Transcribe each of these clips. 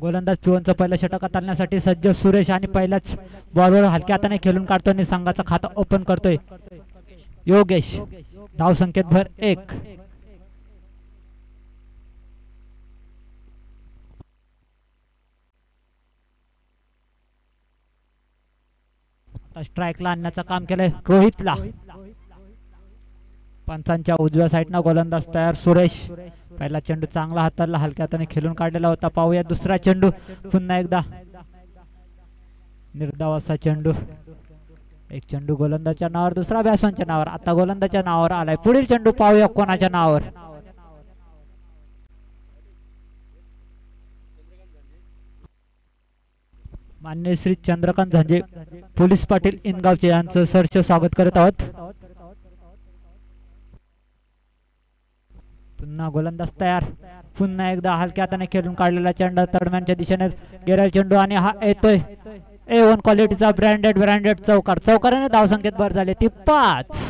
गोलंदाज पिवनचं पहिलं षटक हाताळण्यासाठी सज्ज सुरेश आणि पहिल्याच बॉलवर हलक्या हाताने खेळून काढतोय आणि संघाचा खाता ओपन करतोय योगेश. धाव संकेत भर 1. स्ट्राईकला आणण्याचं काम केलंय रोहितला. पंचांच्या उजव्या साईडनं गोलंदाज तयार सुरेश. पहिला चेंडू चांगला हाताळला, हलक्या हाताने खेळून काढलेला होता. पाहूया दुसरा चेंडू. पुन्हा एकदा निर्धाव असा चेंडू. एक चेंडू गोलंदाजच्या नावावर, दुसरा बॅट्समनच्या नावावर. आता गोलंदाजच्या नावावर आलाय. पुढील चेंडू पाहूया कोणाच्या नावावर. मान्य श्री चंद्रकांत झांजे पोलीस पाटील इनगावचे यांचं सहर्ष स्वागत करत आहोत. पुन्हा गोलंदाज तयार. पुन्हा एकदा हलक्या हाताने खेळून काढलेला चेंडू तडम्यांच्या दिशेने गेलेला चेंडू आणि हा येतोय A1 क्वालिटीचा ब्रँडेड चौकार. चौकाराने धाव संकेत भर झाले ती 5.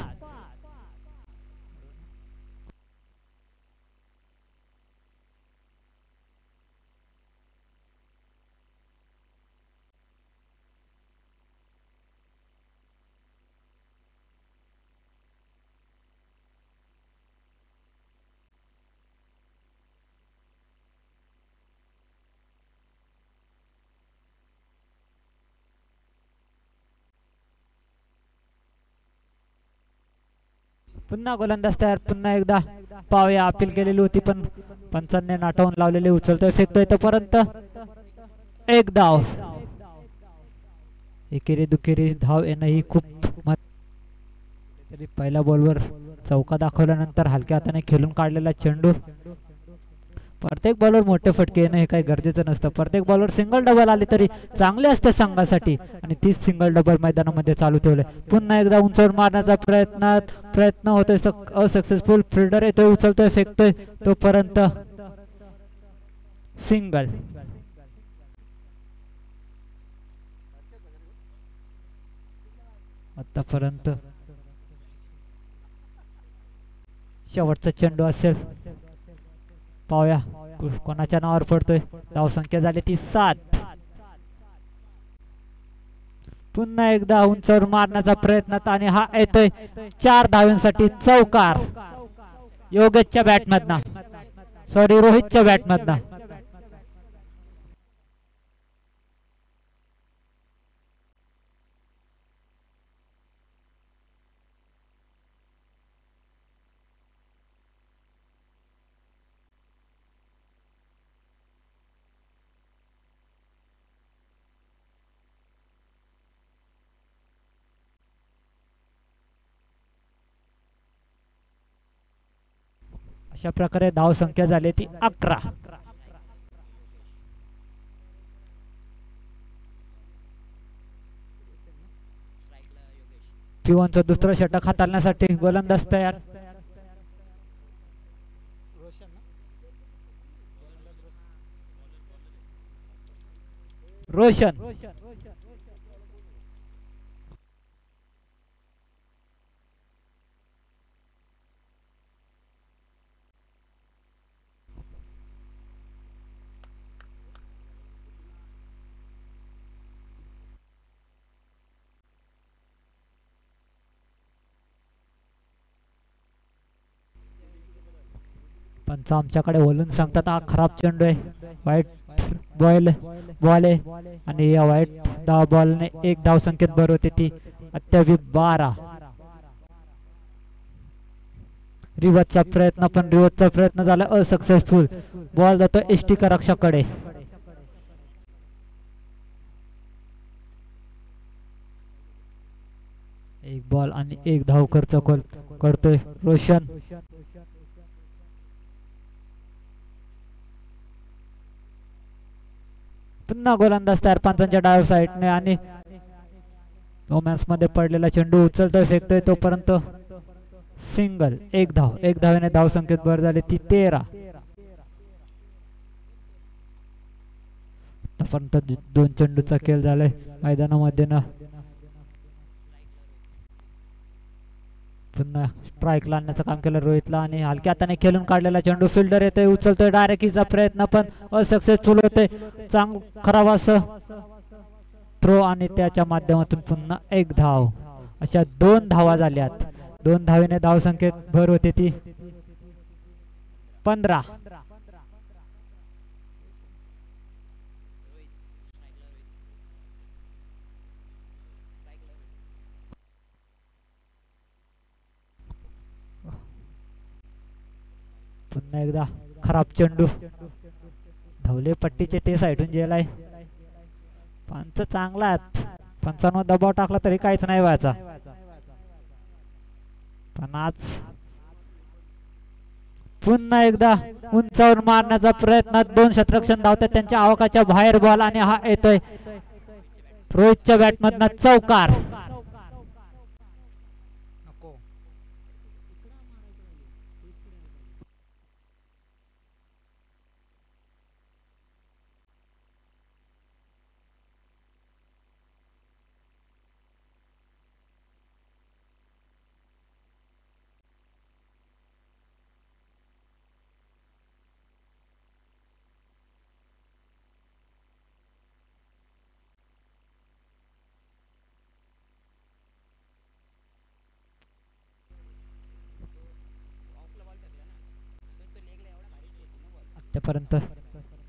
पुन्हा गोलंदाज तयार. पुन्हा एकदा पाहूया. अपील केलेली होती पण पंचांनी नाटवून लावलेली. उचलतोय फेकतोय तोपर्यंत एक धाव. एकेरी दुखेरी धाव येणं ही खूप तरी पहिल्या बॉलवर चौका दाखवल्यानंतर हलक्या हाताने खेळून काढलेला चेंडू. प्रत्येक बॉलवर मोठे फटके येणं हे काही गरजेचं नसतं. प्रत्येक बॉलवर सिंगल डबल आली तरी चांगले असते संघासाठी आणि तीच सिंगल डबल मैदानामध्ये चालू ठेवले. पुन्हा एकदा उंचावर मारण्याचा प्रयत्न होतोय असक्सेसफुल. फिल्डर येतोय, उचलतोय फेकतोय तोपर्यंत सिंगल. आतापर्यंत शेवटचा चेंडू असेल. पाहूया कोणाच्या नावावर पडतोय. धाव संख्या झाली ती 7. पुन्हा एकदा उंचावर मारण्याचा प्रयत्न आणि हा येतोय 4 धावांसाठी चौकार. योगेशच्या बॅटमधनं, सॉरी रोहितच्या बॅटमधनं. अशा प्रकारे धाव संख्या झाली ती 11. पिवनचं दुसरं षटक हाताळण्यासाठी गोलंदाज तयार. रोशन. पंच आमच्याकडे बोलून सांगतात हा खराब चेंडू आहे. वाईट बॉल आहे आणि या वाईट बॉलने 1 धाव संकेत भर होते ती 12. रिवर्सचा प्रयत्न झाला असक्सेसफुल. बॉल जातो एसटी रक्षकाकडे. एक बॉल आणि 1 धाव खर्च करतोय रोशन. पुन्हा गोलंदाज तयार पंचांच्या डाव्या साईडने आणि रोमॅन्स मध्ये पडलेला चेंडू उचलतोय फेकतोय तोपर्यंत सिंगल. 1 धाव. 1 धावेने धाव संकेत भर झाली ती 13. आतापर्यंत 2 चेंडूचा खेळ झालाय मैदानामध्ये ना. पुन्हा स्ट्राईकला आणण्याचं काम केलं रोहितला आणि हलक्या हाताने खेळून काढलेला चेंडू फिल्डर येतोय उचलतोय डायरेक्ट हिचा प्रयत्न पण असक्सेसफुल होतोय खराब असं थ्रो आणि त्याच्या माध्यमातून पुन्हा एक धाव. अशा 2 धावा झाल्यात. 2 धावेने धावसंख्येत भर होते ती 15. पुन्हा एकदा खराब चेंडू धावले पट्टीचे ते साईडून गेलाय. पंच चांगला आहे. पंचांवर दबाव टाकला तरी काहीच नाही व्हायचा. पण आज पुन्हा एकदा उंचावून मारण्याचा प्रयत्न 2 क्षेत्ररक्षण धावतात त्यांच्या आवाकाच्या बाहेर बॉल आणि हा येतोय रोहितच्या बॅटमधनं चौकार. आतापर्यंत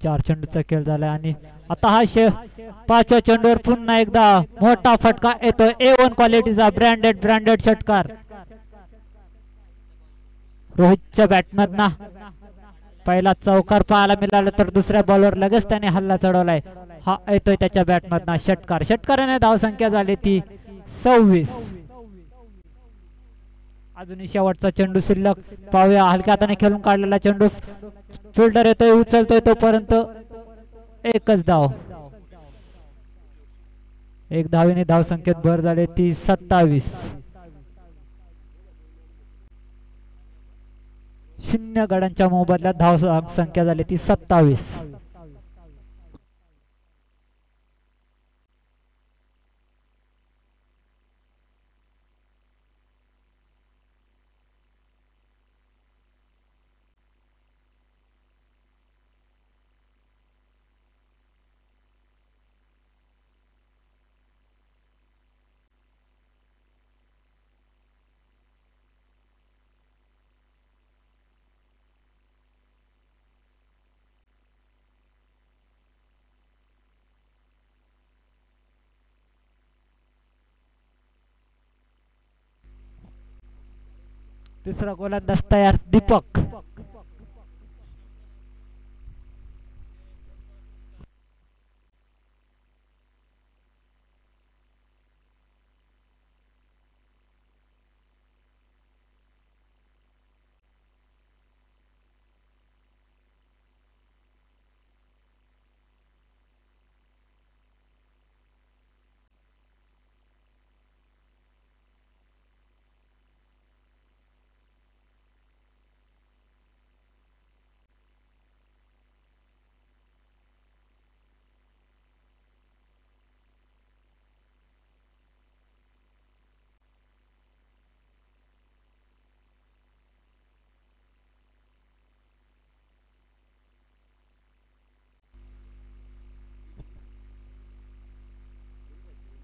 4 चेंडूचा खेळ झालाय आणि आता हा 5व्या चेंडूवर पुन्हा एकदा मोठा फटका येतो. A1 क्वालिटीचा ब्रँडेड षटकार रोहितच्या बॅटमधनं. पहिला चौकार पाहायला मिळाला तर दुसऱ्या बॉलवर लगेच त्याने हल्ला चढवलाय. हा येतोय त्याच्या बॅटमधनं षटकाराने धावसंख्या झाली ती 26. अजूनही शेवटचा चेंडू शिल्लक पाहूया. हलक्या हाताने खेळून काढलेला चेंडू फिल्डर येतोय उचलतोय तोपर्यंत एकच धाव. 1 धावेने धावसंख्येत भर झाली ती 27. 0 गड्यांच्या मोबदल्यात धाव संख्या झाली ती 27. तिसरा गोलंदाज तयार दीपक.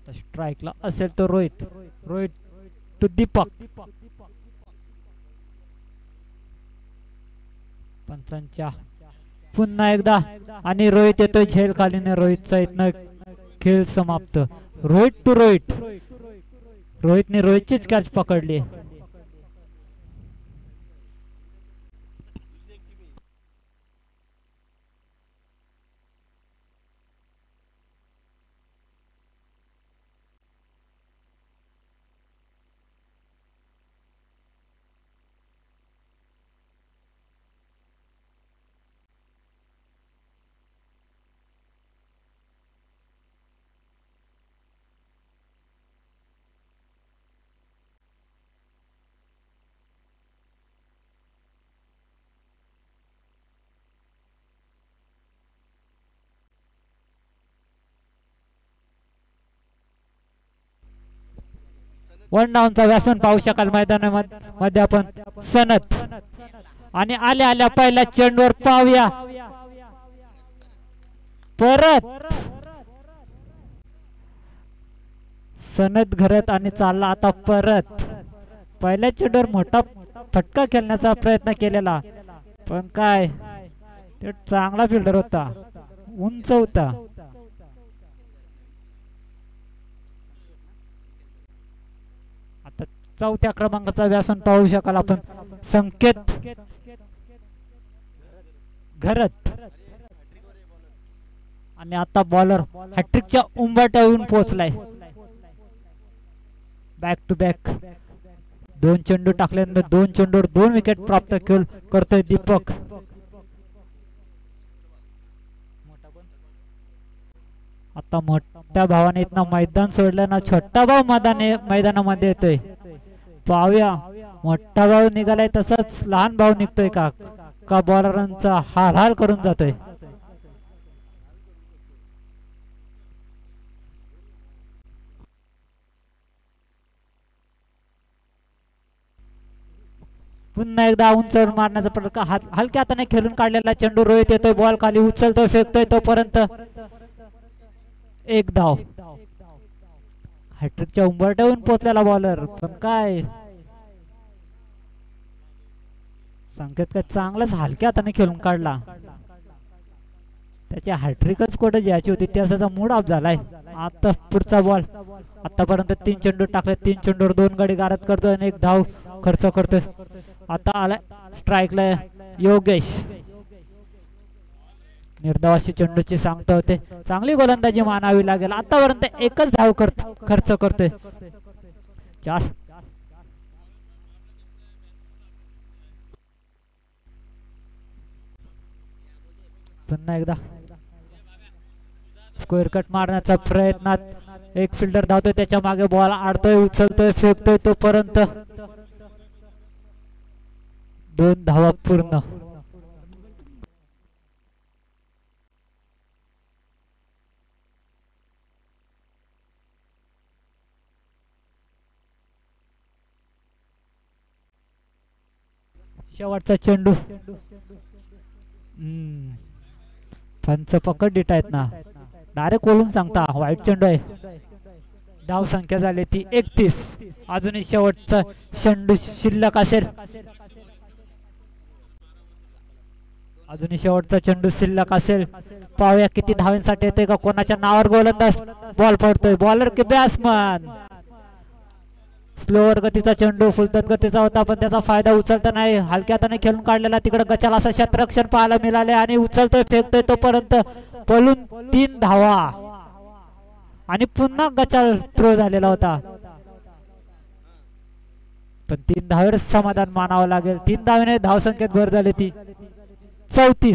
स्ट्राईकला असेल तो रोहित टू दीपक. पंचांच्या पुन्हा एकदा आणि रोहित येतोय झेल खालीने. रोहितचा इथनं खेळ समाप्त. रोहित टू रोहित. रोहितने रोहितचीच कॅच पकडली. वन डाऊनचा व्यासन पाहू शकाल मैदानामध्ये आपण सनत आणि आल्या आल्या पहिल्या चेंडूवर पाहूया परत सनत घरत आणि चालला आता परत पहिल्या चेंडूवर मोठा फटका खेळण्याचा प्रयत्न केलेला पण काय ते चांगला फिल्डर होता उंच होता आता चौथ्या क्रमांकाचा व्यासन पाहू शकाल आपण संकेत घरत आणि आता बॉलर हॅट्रिकच्या उंबरठ्यावरून पोहोचलाय बॅक टू बॅक दोन चेंडू टाकल्यानंतर दोन चेंडूवर दोन विकेट प्राप्त करतोय दीपक आता मोठ्या भावाने इथनं मैदान सोडलं ना छोटा भाऊ मैदानामध्ये येतोय पाहूया मोठा भाऊ निघालाय तसंच लहान भाऊ निघतोय का बॉलरांचा हाल करून जातोय पुन्हा एकदा उंचावर मारण्याचा प्रकार हलक्या हाताने खेळून काढलेला चेंडू रोहित येतोय बॉल खाली उचलतोय फेकतोय तोपर्यंत एक धाव हॅट्रिकच्या उंबरठ्यावरून पोहोचलेला बॉलर पण काय संकेत काय चांगलाच हलक्या हाताने खेळून काढला त्याची हॅट्रिकच कुठे ज्याची होती त्याचा मूड ऑफ झालाय आता पुढचा बॉल आतापर्यंत 3 चेंडू टाकले 3 चेंडूवर 2 गडी गारद करतोय आणि एक धाव खर्च करतोय आता आलाय स्ट्राईकला योगेश निर्धावाशी चेंडूची सांगता होते चांगली गोलंदाजी मानावी लागेल आतापर्यंत एकच धाव खर्च करतोय 4 पुन्हा एकदा स्क्वेअर कट मारण्याचा प्रयत्नात एक फिल्डर धावतोय त्याच्या मागे बॉल आडतोय उचलतोय फेकतोय तोपर्यंत 2 धावा पूर्ण शेवटचा चेंडू पंच पकड डिट आहेत ना डायरेक्ट बोलून सांगता वाईट चेंडू आहे धाव संख्या झाली ती 31 अजूनही शेवटचा चेंडू शिल्लक असेल अजूनही शेवटचा चेंडू शिल्लक असेल पाहूया किती धावांसाठी येते का कोणाच्या नावावर गोलंदाज बॉल पडतोय बॉलर की बॅट्समन स्लोअर गतीचा चेंडू फुलतत गतीचा होता पण त्याचा फायदा उचलता नाही हलक्या हाताने खेळून काढलेला तिकडे गचाल असं क्षेत्ररक्षण पाहायला मिळाले आणि उचलतोय फेकतोय तोपर्यंत पळून 3 धावा आणि पुन्हा गचाल थ्रो झालेला होता पण 3 धावेवर समाधान मानावं लागेल 3 धावेने धावसंख्येत भर झाली ती 34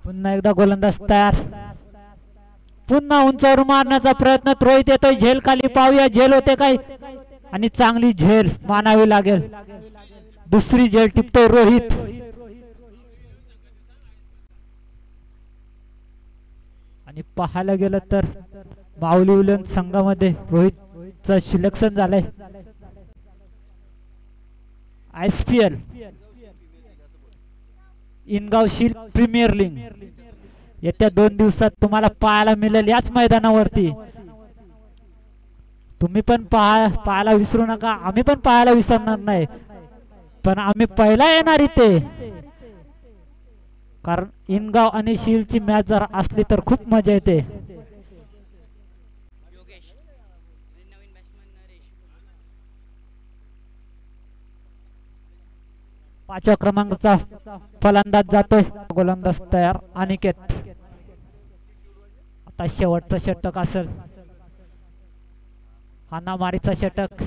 पुन्हा एकदा गोलंदाज तयार. पुन्हा उंचावर मारण्याचा प्रयत्न. रोहित येतोय झेल खाली. पाहूया झेल होते काय. आणि चांगली झेल मानावी लागेल. दुसरी झेल टिपतोय रोहित. आणि पाहायला गेलं तर माऊली उलन संघामध्ये रोहितचं सिलेक्शन झालंय. ISPL इनगाव शील प्रीमियर लीग येत्या 2 दिवसात तुम्हाला पाहायला मिळेल याच मैदानावरती. तुम्ही पण पाहायला विसरू नका. आम्ही पण पाहायला विसरणार नाही. पण आम्ही पहिला येणार इथे. कारण इनगाव आणि शीलची मॅच जर असली तर खूप मजा येते. पाचव्या क्रमांकाचा फलंदाज जातोय. गोलंदाज तयार. अनिकेत. आता शेवटचा षटक असेल. हाणामारीचा षटक.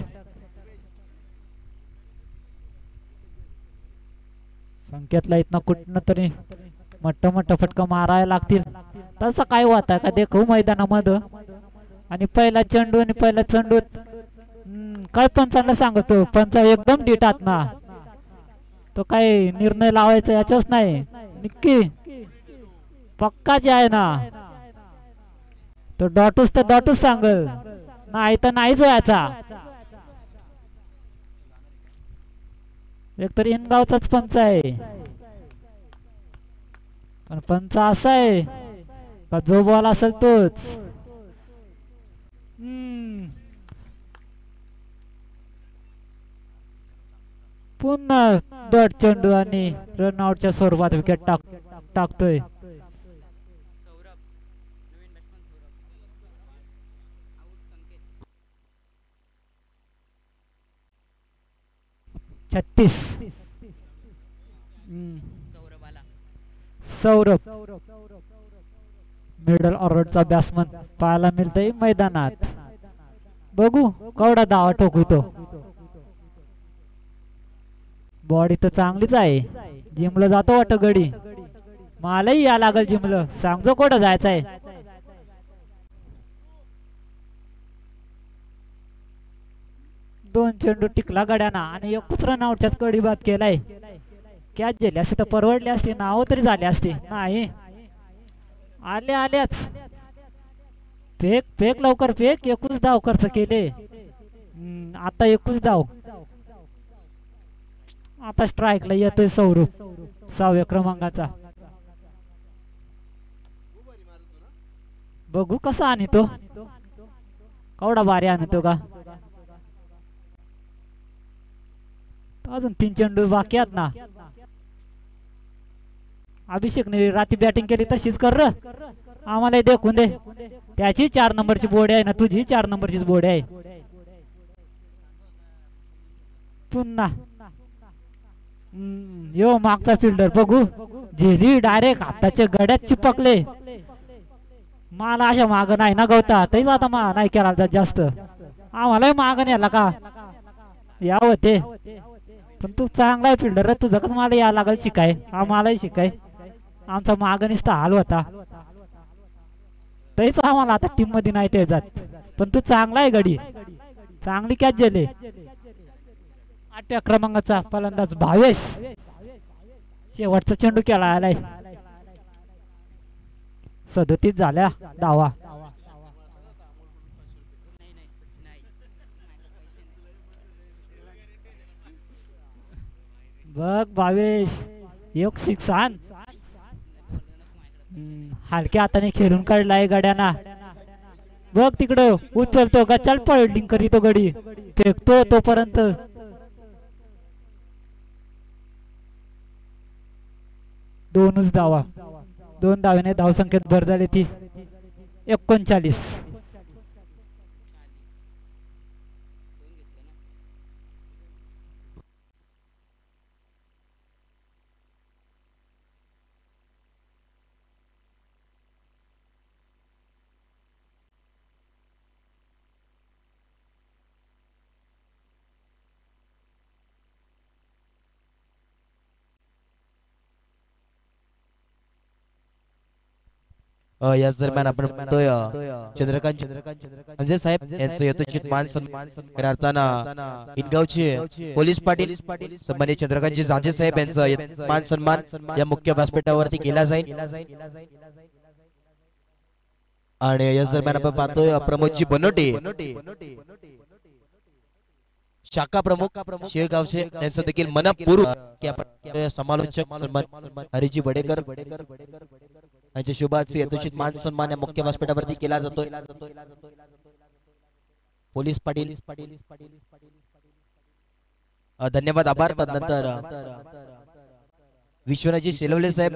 संकेतला इथनं कुठनं तरी मोठं फटका मारायला लागतील. तसं काय होत आहे का देखू मैदानामध्ये. आणि पहिला चेंडू आणि पहिला चेंडूत काय पंचांना सांगतो. पंच एकदम डिटात ना. तो काय निर्णय लावायचा याच्याच नाही. नक्की पक्का जे आहे ना तो डॉटूस तर डॉटूस सांगल. नाही तर नाहीच व्हायचा. एकतर इनगावचाच पंच आहे. पण पंच असा आहे का जो बॉल असेल तोच. पुन्हा दट चेंडू आणि रनआउटच्या स्वरूपात विकेट टाकतोय. 36. सौरभ मिडल ऑर्डरचा बॅट्समन पाहायला मिळतोय मैदानात. बघू केवढा धावा ठोकतो. बॉडी तर चांगलीच आहे. जिमला जातो वाटत गडी. मलाही या लागल जिमला. सांगतो कुठं जायचंय. दोन चेंडू टिकला गड्याना आणि एकच रनआउटच्याच कडी बाद केलाय. कॅच झाली असती तर परवडली असती. नाव तरी झाली असती. नाही आल्याच फेक लवकर फेक. 21 धाव खर्च केले. आता 21 धाव. आता स्ट्राईकला येतोय सौरभ 6व्या क्रमांकाचा. बघू कसा आणतो. केवढा भारी आणतो का. अजून 3 चेंडू बाकी आहेत ना. अभिषेकने रात्री बॅटिंग केली तशीच कर र. आम्हाला देखून दे. त्याची 4 नंबरची बोर्ड आहे ना. तुझी 4 नंबरचीच बोर्ड आहे. पुन्हा यो मागचा फिल्डर बघू. झेली डायरेक्ट हाताच्या गड्यात चिपकले. मला अशा माग नाही ना गवता. तरीच आता नाही केला जास्त. आम्हाला माग नेला का या होते. पण तू चांगला आहे फिल्डर. तुझं कसं मला या लागल शिकाय. आम्हालाही शिकाय. आमचा माग निसता हाल होता. तरीच आम्हाला आता टीम मध्ये नाही ते जात. पण तू चांगला आहे गडी. चांगली कॅच झाली. 8व्या क्रमांकाचा फलंदाज भावेश. शेवटचा चेंडू केला आलाय. 37 झाल्या धावा. बघ भावेश एक 6 आण. हलक्या हाताने खेळून काढलाय गड्याना. बघ तिकडं उचलतो का. चल पळडिंग करीतो गडी. फेकतो तोपर्यंत. दोनच धावा. 2 धावेने धावसंख्येत भर झाली ती 39. याच दरम्यान आपण बघतोय चंद्रकांत संजय साहेब यांचं यथोचित मान सन्मान करताना इनगावचे पोलीस पाटील सन्माननीय चंद्रकांतजी जांजे साहेब यांचं मान सन्मान या मुख्य व्यासपीठावरती केला जाईल। आणि याच दरम्यान आपण पाहतोय प्रमोदजी बनोटे शाखा प्रमुख शेळगावचे यांचं देखील मनपूर्वक समालोचक सन्मान हरिजी बडेकर यांच्या शुभाचे यथोचित मान सन्मान या मुख्य व्यासपीठावरती केला जातोय। पोलीस पाटील धन्यवाद आभार। तदनंतर विश्वनाथजी शेलवले साहेब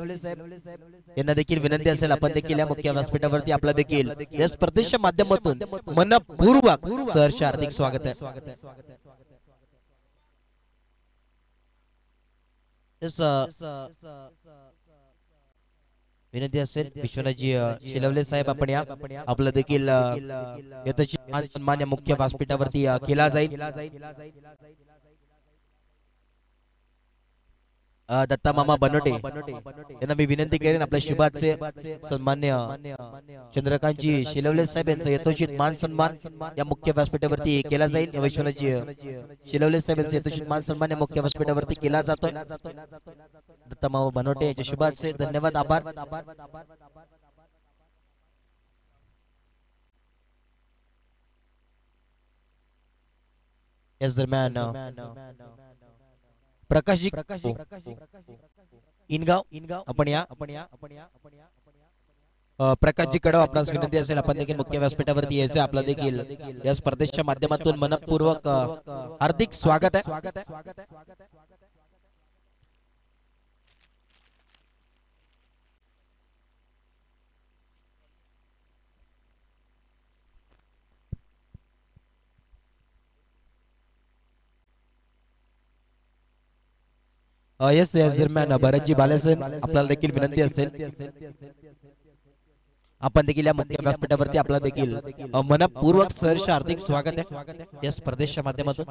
यांना देखील विनंती असेल आपण देखील या मुख्य व्यासपीठावरती आपला देखील या स्पर्धेच्या माध्यमातून मनपूर्वक सहर्ष हार्दिक स्वागत आहे। विनंती असेल विश्वनाथजी शेलवले साहेब आपण या आपलं देखील यथोचित मान सन्मान या मुख्य व्यासपीठावरती केला जाईल। दत्ता मामा बनोटे यांना मी विनंती करेन आपल्या शुभाचे सन्मान्य चंद्रकांतजी शेलवले साहेब यांचा यथोचित मान सन्मान या मुख्य व्यासपीठावरती केला जाईल। विश्वनाथजी शेलवले साहेब यांचा यथोचित मान सन्मान या मुख्य व्यासपीठावरती केला जातोय। दत्ता मामा बनोटे यांच्या शुभाचे धन्यवाद आभार। याच दरम्यान प्रकाशजी इनगाव आपण या प्रकाशजी कडव आपणास विनंती असेल आपण देखील मुख्य व्यासपीठावरती यायचे आपला देखील या स्पर्धेच्या माध्यमातून मनपूर्वक हार्दिक स्वागत आहे। यस याच दरम्यान भरतजी बालेसन आपल्याला देखील विनंती असेल आपण देखील या मुख्य व्यासपीठावरती आपला देखील मनपूर्वक सहर्ष हार्दिक स्वागत आहे या स्पर्धेच्या माध्यमातून।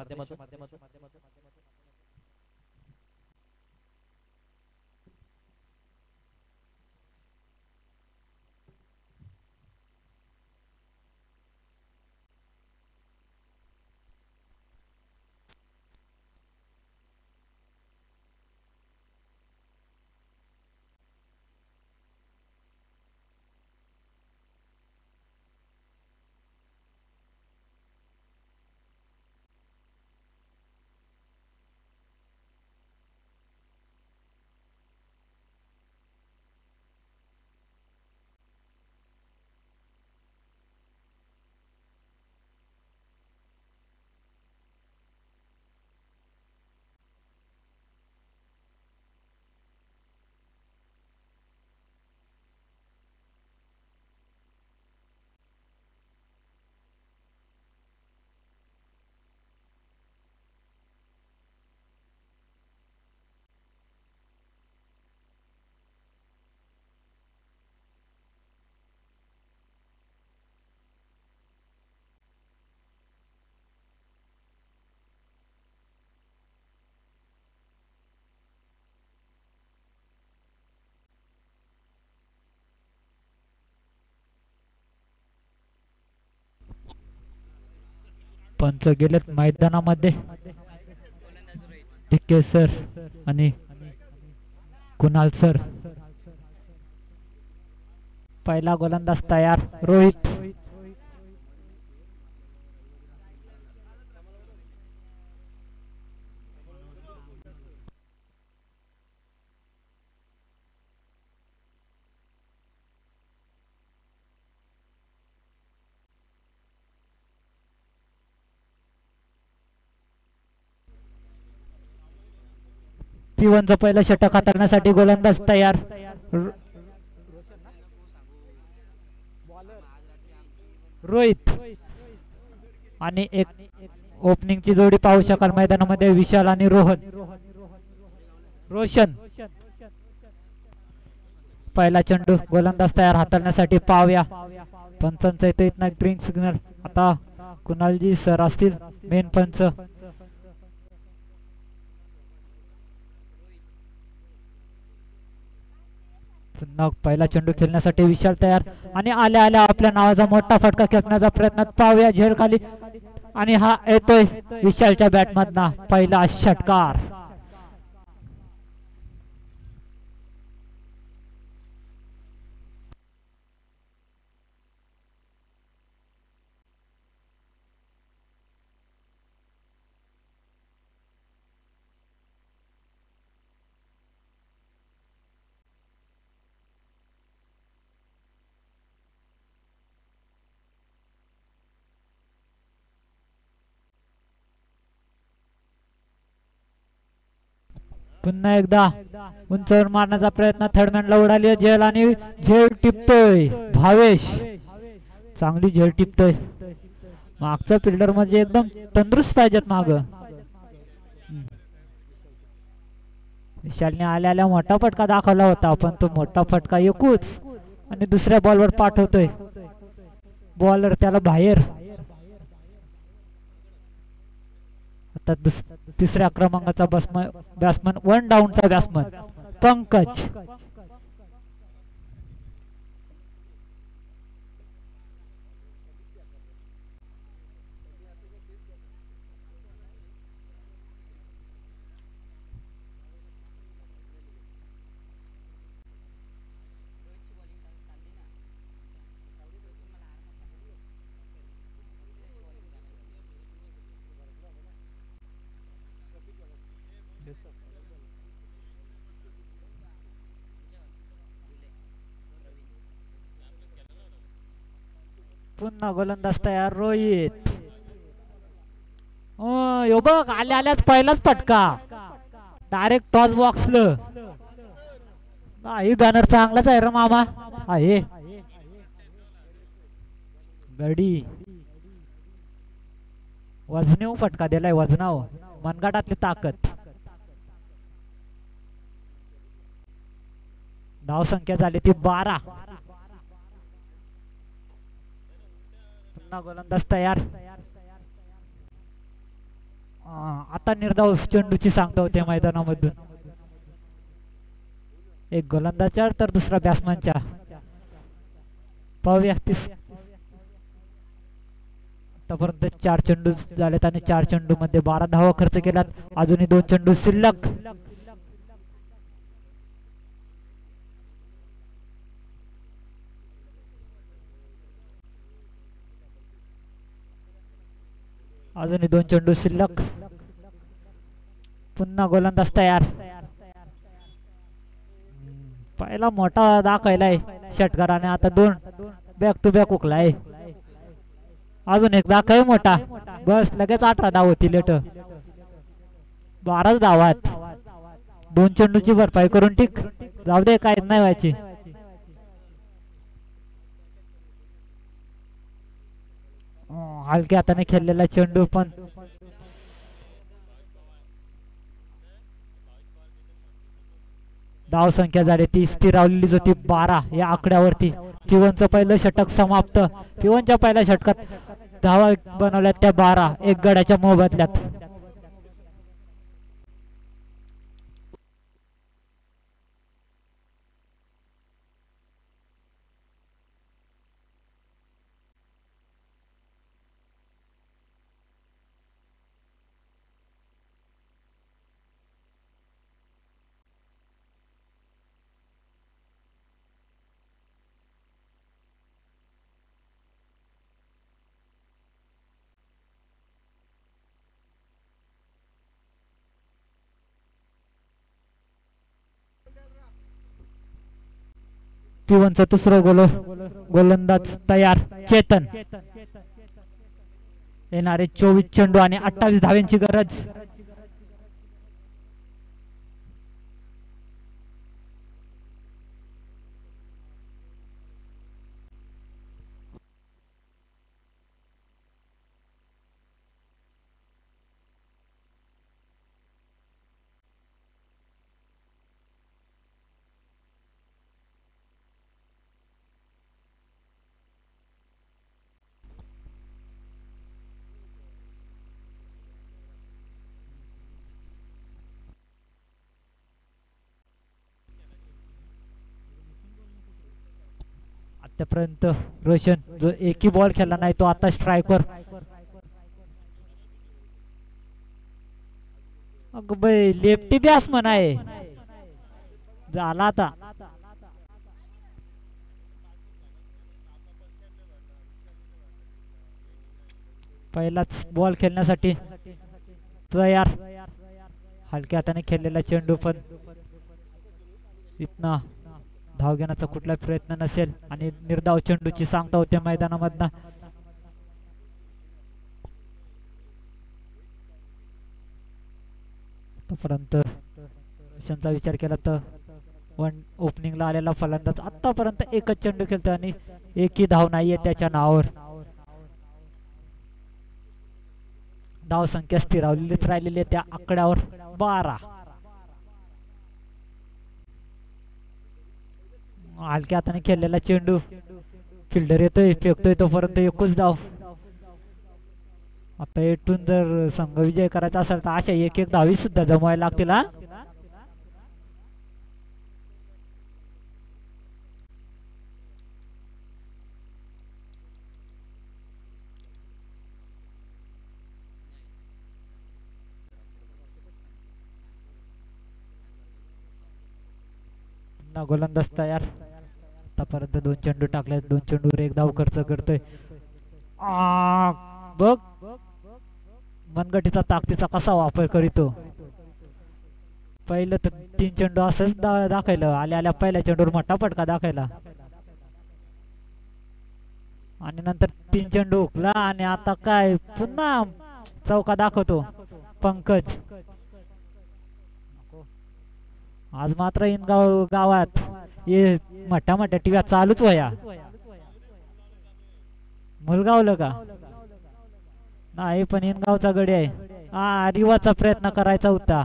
पंच गेलेत मैदानामध्ये टिक्के सर आणि कुणाल सर। पहिला गोलंदाज तयार रोहित P1चा पहिला षटक हाताळण्यासाठी गोलंदाज तयार रोहित आणि एक ओपनिंगची जोडी पाहू शकाल मैदानामध्ये विशाल आणि रोशन। पहिला चेंडू गोलंदाज तयार हाताळण्यासाठी पावया पंचांचा इथे इथनं ग्रीन सिग्नल। आता कुणालजी सर असतील मेन पंच। पुन्हा पहिला चेंडू खेळण्यासाठी विशाल तयार आणि आल्या आल्या आपल्या नावाचा मोठा फटका खेचण्याचा प्रयत्न पाहूया झेल खाली आणि हा येतोय विशालच्या बॅटमधना पहिला षटकार. पुन्हा एकदा उंचवर मारण्याचा प्रयत्न थर्डमॅनला उडाली झेल आणि झेल टिपतोय भावेश. चांगली झेल टिपतोय. मागचा फिल्डर म्हणजे एकदम तंदुरुस्त पाहिजेत माग. विशालने आल्या आल्या मोठा फटका दाखवला होता पण तो मोठा फटका एकूच आणि दुसऱ्या बॉलवर पाठवतोय. बॉलर त्याला बाहेर. आता तिसऱ्या क्रमांकाचा बॅट्समन 1 डाऊनचा बॅट्समन पंकज. पुन्हा गोलंदाज तयार रोहित. यो बघ आल्या आल्याच पहिलाच फटका डायरेक्ट टॉस बॉक्सला. ही बॅनर चांगलाच आहे रे मामा. आहे गडी वजनेव फटका दिलाय. वजनाव मनगटातली ताकद. धाव संख्या झाली ती 12. पुन्हा गोलंदाज तयार. आता निर्धाव चेंडूची सांगता होते मैदानामधून. एक गोलंदाजच्या तर दुसरा बॅट्समनच्या. पाहूया आतापर्यंत 4 चेंडू झालेत आणि 4 चेंडू मध्ये 12 धावा खर्च केल्यात. अजूनही 2 चेंडू शिल्लक. अजूनही 2 चेंडू शिल्लक. पुन्हा गोलंदाज तयार. पहिला मोठा दाखवलाय षटकाराने. आता 2 बॅक टू बॅक उकलाय. अजून एक दाखव मोठा. बस लगेच 18 धाव होती. लेट 12 धावात 2 चेंडूची भरपाई करून टिक. जाऊ दे काय नाही व्हायची. हलक्या हाताने खेळलेला चेंडू पण धाव संख्या झाली ती स्थिरावलेलीच होती 12 या आकड्यावरती. पिवनचं पहिलं षटक समाप्त. पिवनच्या पहिल्या षटकात धावा बनवल्यात त्या 12 एक गड्याच्या मोबदल्यात. पिवनचा दुसरा गोलंदाज तयार चेतन. येणारे 24 चेंडू आणि 28 धाव्यांची गरज. आतापर्यंत रोशन जो एकही बॉल खेळला नाही तो आता स्ट्रायकर. अगं बाई लेफ्टी बॅट्समन आहे. झाला आता. पहिलाच बॉल खेळण्यासाठी तयार. हलक्या हाताने खेळलेला चेंडू पण इथनं धाव घेण्याचा कुठला प्रयत्न नसेल आणि निर्धाव चेंडूची सांगता होते मैदानामधनं. आतापर्यंत रोशनचा विचार केला तर वन ओपनिंगला आलेला फलंदाज आतापर्यंत एकच चेंडू खेळतो आणि एकही धाव नाहीये त्याच्या नावावर. धाव संख्या स्थिरावलेलीच राहिलेली आहे त्या आकड्यावर 12. हलक्या हाताने खेळलेला चेंडू फिल्डर येतोय फेकतोय तोपर्यंत एकच धाव. आता येथून जर संघ विजय करायचा असेल तर अशा एक एक धावी सुद्धा जमवायला लागतील. हा गोलंदाज तयार. आतापर्यंत 2 चेंडू टाकले 2 चेंडूवर 1 धाव खर्च करतोय. बघ मनगटीचा ताकदीचा कसा वापर करीतो. पहिलं तर 3 चेंडू असंच दाखवलं आल्या आल्या पहिल्या चेंडूवर मोठा फटका दाखवला आणि नंतर 3 चेंडू हुकला आणि आता काय पुन्हा चौका दाखवतो पंकज. आज मात्र इनगाव गावात हे मोठ्या मोठ्या टीव्या चालूच वया. मुलगावलं का नाही पण इनगावचा गडी आहे. हा रिवाचा प्रयत्न करायचा होता.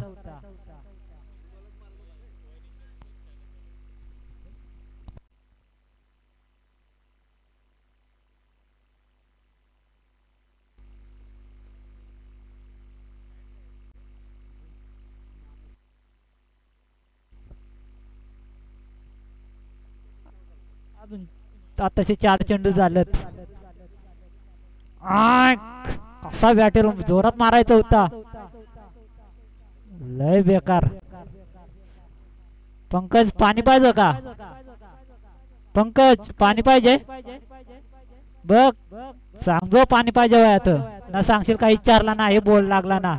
आताशे 4 चेंडू झालेत. कसा बॅटर जोरात मारायचा होता. लय बेकार. पंकज पाणी पाहिजे का. पंकज पाणी पाहिजे बघ सांगजो पाणी पाहिजे वयात ना सांगशील काही विचारला ना हे बोल लागला ना.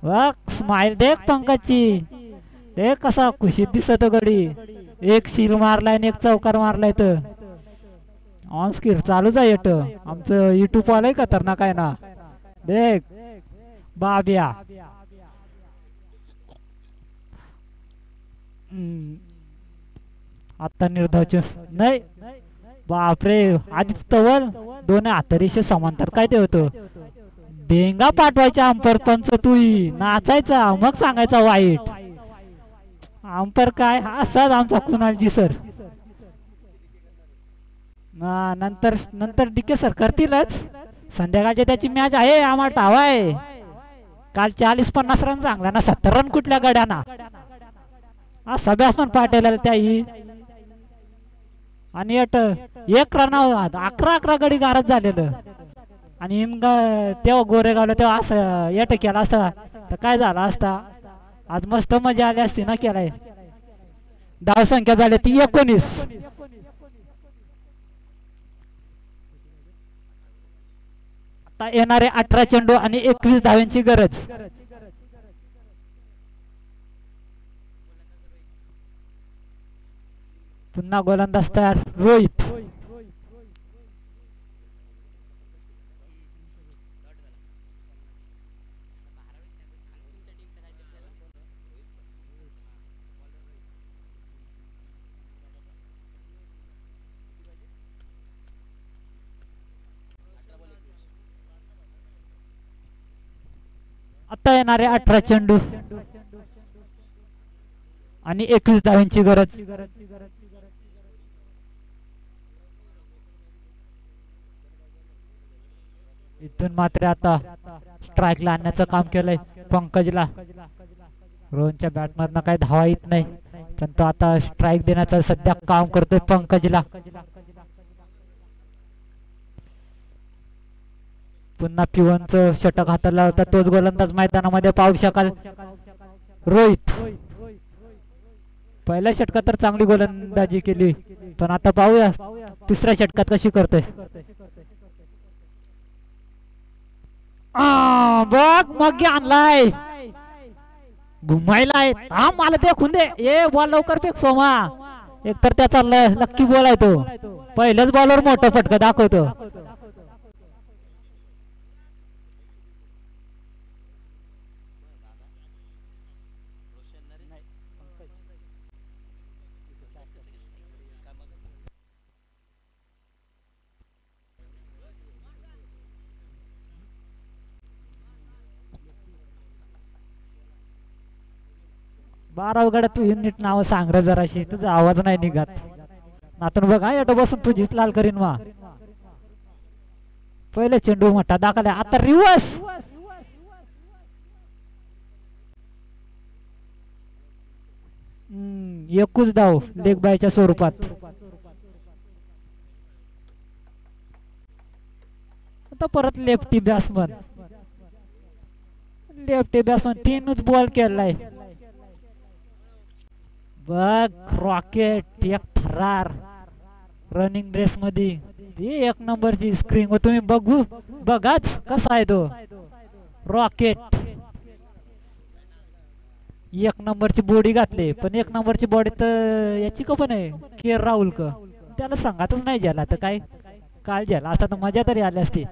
बघ स्माइल देख पंकजची. देख कसा खुशीत दिसत गडी. एक शील मारलाय आणि एक चौकार मारलाय तर ऑन स्क्रीन चालूच आहे. आमचं युट्यूब वालाय खतरनाक आहे ना. देख बाब्या. आता निर्धावचे नाही बापरे. आधी तवर 2 हातरीशे समांतर काय ते होतं. डेंगा पाठवायचा अंपर पंच तू नाचायचा मग सांगायचा वाईट. अंपर काय असाच आमचा कुणालजी सर. नंतर नंतर डीके सर करतीलच. संध्याकाळची त्याची मॅच आहे आम्हाला ठाव आहे. काल 40-50 रन चांगला ना 70 रन कुठल्या गड्याना. असा बॅट्समन पाठवलेला त्याही आणि 1 रन 11 गडी गारद झालेलं आणि तेव्हा गोरेगावला तेव्हा असं केला असता तर काय झालं असता. आज मस्त मजा आली असती ना. केलाय धाव संख्या झाली ती 19. आता येणारे 18 चेंडू आणि 21 धावांची गरज. पुन्हा गोलंदाज तयार रोहित. आता येणारे 18 चेंडू आणि 21 धावांची गरज. इथून मात्र आता स्ट्राईकला आणण्याचं काम केलंय पंकजला. रोहनच्या बॅट मधनं काही धावा येत नाही पण तो आता स्ट्राईक देण्याचं सध्या काम करतोय पंकजला. पुन्हा पिवनचं षटक हाताला होता तोच गोलंदाज मैदानामध्ये पाहू शकाल रोहित. पहिल्या षटकात तर चांगली गोलंदाजी केली पण आता पाहूया तिसऱ्या षटकात कशी करतोय. बघ मग आणलाय घुमायलाय. हा मला देखून दे ए बॉल लवकर फेक सोमा. एकतर त्याचा लक्की बॉल आहे तो. पहिल्याच बॉलवर मोठा फटका दाखवतो. बारा गड्या तू युनिट नाव सांग रे जराशी तुझा आवाज नाही निघत. नातून बघ हा येतो बसून तुझीच लाल करीन मा. पहिले चेंडू मोठा दाखवला आता रिवर्स. एकूच धाव लेग बायच्या स्वरूपात. आता परत लेफ्टी बॅट्समन तीनच बॉल केलाय. बघ रॉकेट एक थरार रनिंग रेस मध्ये एक नंबरची स्क्रीन तुम्ही बघाच कसा आहे तो रॉकेट. एक नंबरची बॉडी घातली पण एक नंबरची बॉडी तर याची का पण आहे के राहुल का त्याला सांगातच नाही झाला तर काय काल झाला आता तर मजा तरी आली असती.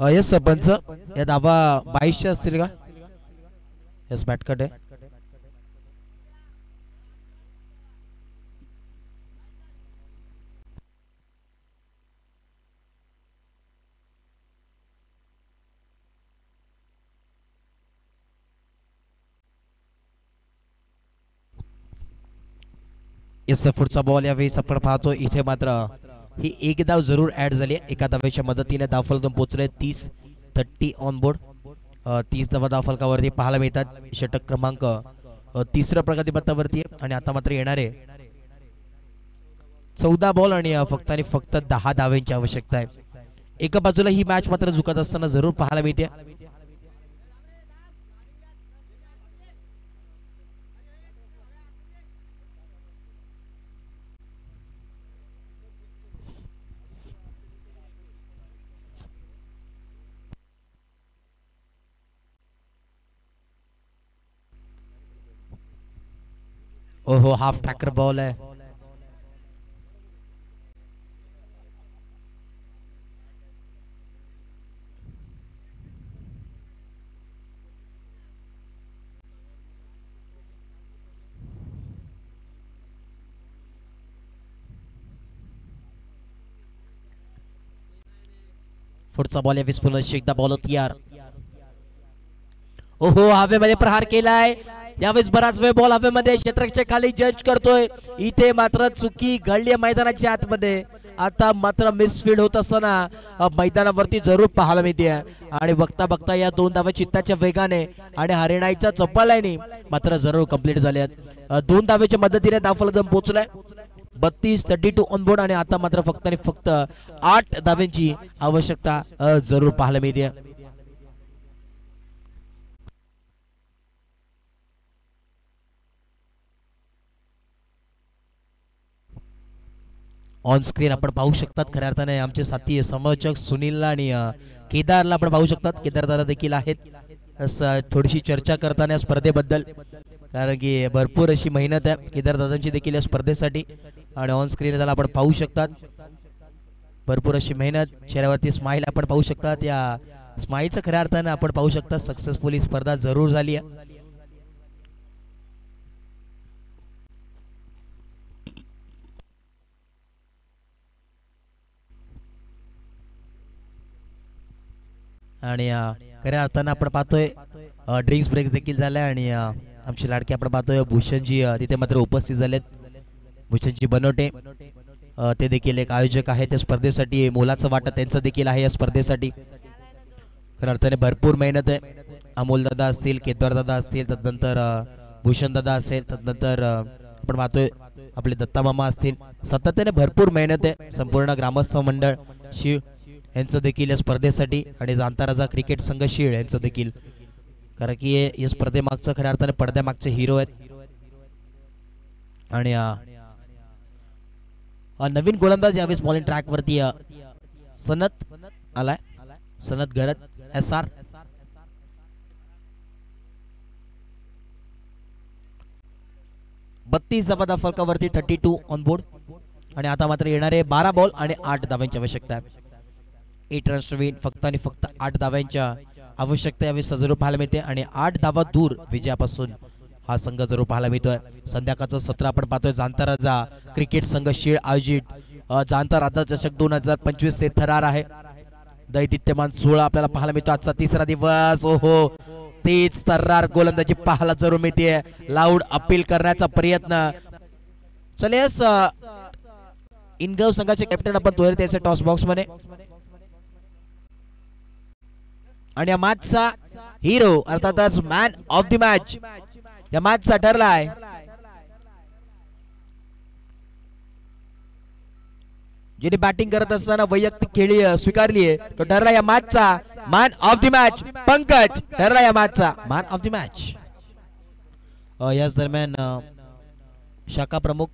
यस सरपंच या धावा 22 असतील का. यस बॅट कट आहे. यस पुढचा बॉल यावेळी आपण पाहतो इथे मात्र ही एक धाव जरूर ऍड झाली. एका धावेच्या मदतीने धावफलक पोहोचले 30 ऑन बोर्ड. 30 धावा धावफलकावरती पाहायला मिळतात. षटक क्रमांक तिसऱ्या प्रगतीपथावरती आणि आता मात्र येणारे 14 बॉल आणि फक्त 10 धावांची आवश्यकता आहे. एका बाजूला ही मॅच मात्र झुकत असताना जरूर पाहायला मिळते. ओहो हाफ टॅकर बॉल आहे. पुढचा बॉल यावेळेस पुन्हा एकदा बॉल तयार. ओहो हवेमध्ये प्रहार केलाय. यावेळेस बराच वेळ बॉल हवेमध्ये क्षेत्ररक्षक खाली जज करतोय. इथे मात्र चुकी घडली मैदानाच्या आतमध्ये. आता मात्र मिसफील्ड होत असताना मैदानावरती जरूर पाहायला मिळते आणि बघता बघता या दोन धावा चित्ताच्या वेगाने आणि हरिणाईच्या चप्पालाने मात्र जरूर कंप्लीट झाल्यात. 2 धावेच्या मदतीने धावफलक पोहोचलाय 32 ऑन बोर्ड आणि आता मात्र फक्त 8 धाव्यांची आवश्यकता जरूर पाहायला मिळते. ऑन स्क्रीन आपण पाहू शकतात खऱ्या अर्थाने आमचे साथी समालोचक सुनीलला आणि केदारला आपण पाहू शकतात. केदार दादा देखील आहेत. थोडीशी चर्चा करताना स्पर्धेबद्दल कारण की भरपूर अशी मेहनत आहे केदार दादांची देखील या स्पर्धेसाठी आणि ऑन स्क्रीन त्याला आपण पाहू शकतात भरपूर अशी मेहनत. चेहऱ्यावरती स्माइल आपण पाहू शकतात. या स्माइलचं खऱ्या अर्थाने आपण पाहू शकता सक्सेसफुली स्पर्धा जरूर झाली आहे. आणि खऱ्या अर्थानं आपण पाहतोय ड्रिंक्स ब्रेक देखील झाल्या आणि आमचे लाडके आपण पाहतोय भूषणजी तिथे मात्र उपस्थित झालेत. भूषणजी बनवटे ते देखील एक आयोजक आहे त्या स्पर्धेसाठी. मोलाचं वाटत त्यांचं देखील आहे या स्पर्धेसाठी. खऱ्या अर्थाने भरपूर मेहनत आहे. अमोल दादा असतील, केतवार दादा असतील, तदनंतर भूषण दादा असेल, तदनंतर आपण पाहतोय आपले दत्ता मामा असतील. सातत्याने भरपूर मेहनत आहे संपूर्ण ग्रामस्थ मंडळ शिळ यांचं देखील या स्पर्धेसाठी आणि जाणता राजा क्रिकेट संघ शिळ यांचं देखील. कारण की या स्पर्धेमागचं खऱ्या अर्थाने पडद्यामागचे हिरो आहेत. आणि नवीन गोलंदाज यावेळेस बॉलिंग ट्रॅक वरती सनत आलाय. सनत गरत SR. बत्तीस धावा फलकावरती 32 ऑन बोर्ड. आणि आता मात्र येणारे 12 बॉल आणि 8 धावांची आवश्यकता आहे. 8 रन्स विन फक्त आणि फक्त 8 धावांच्या आवश्यकता यावेळी जरूर पाहायला मिळते आणि 8 धावा दूर विजयापासून हा संघ जरूर पाहायला मिळतोय. संध्याकाळचं सत्र आपण पाहतोय जाणता राजा क्रिकेट संघ शिळ आयोजित जाणता राजा चषक 2025 चे थरार आहे. दैदित्यमान 16 आपल्याला पाहायला मिळतो आजचा तिसरा दिवस. ओहो तेच तर्रार गोलंदाजी पाहायला जरूर मिळते. लाऊड अपील करण्याचा प्रयत्न. चलेस इनगाव संघाचे कॅप्टन आपण तोयर त्याचे टॉस बॉक्स मध्ये. आणि या मॅचचा हिरो अर्थातच मॅन ऑफ द मॅच या मॅचचा ठरलाय ज्याने बॅटिंग करत असताना वैयक्तिक खेळी स्वीकारली आहे तो ठरला या मॅचचा man of the match. Pankaj ठरला या मॅचचा मॅन ऑफ द मॅच. याच दरम्यान शाखा प्रमुख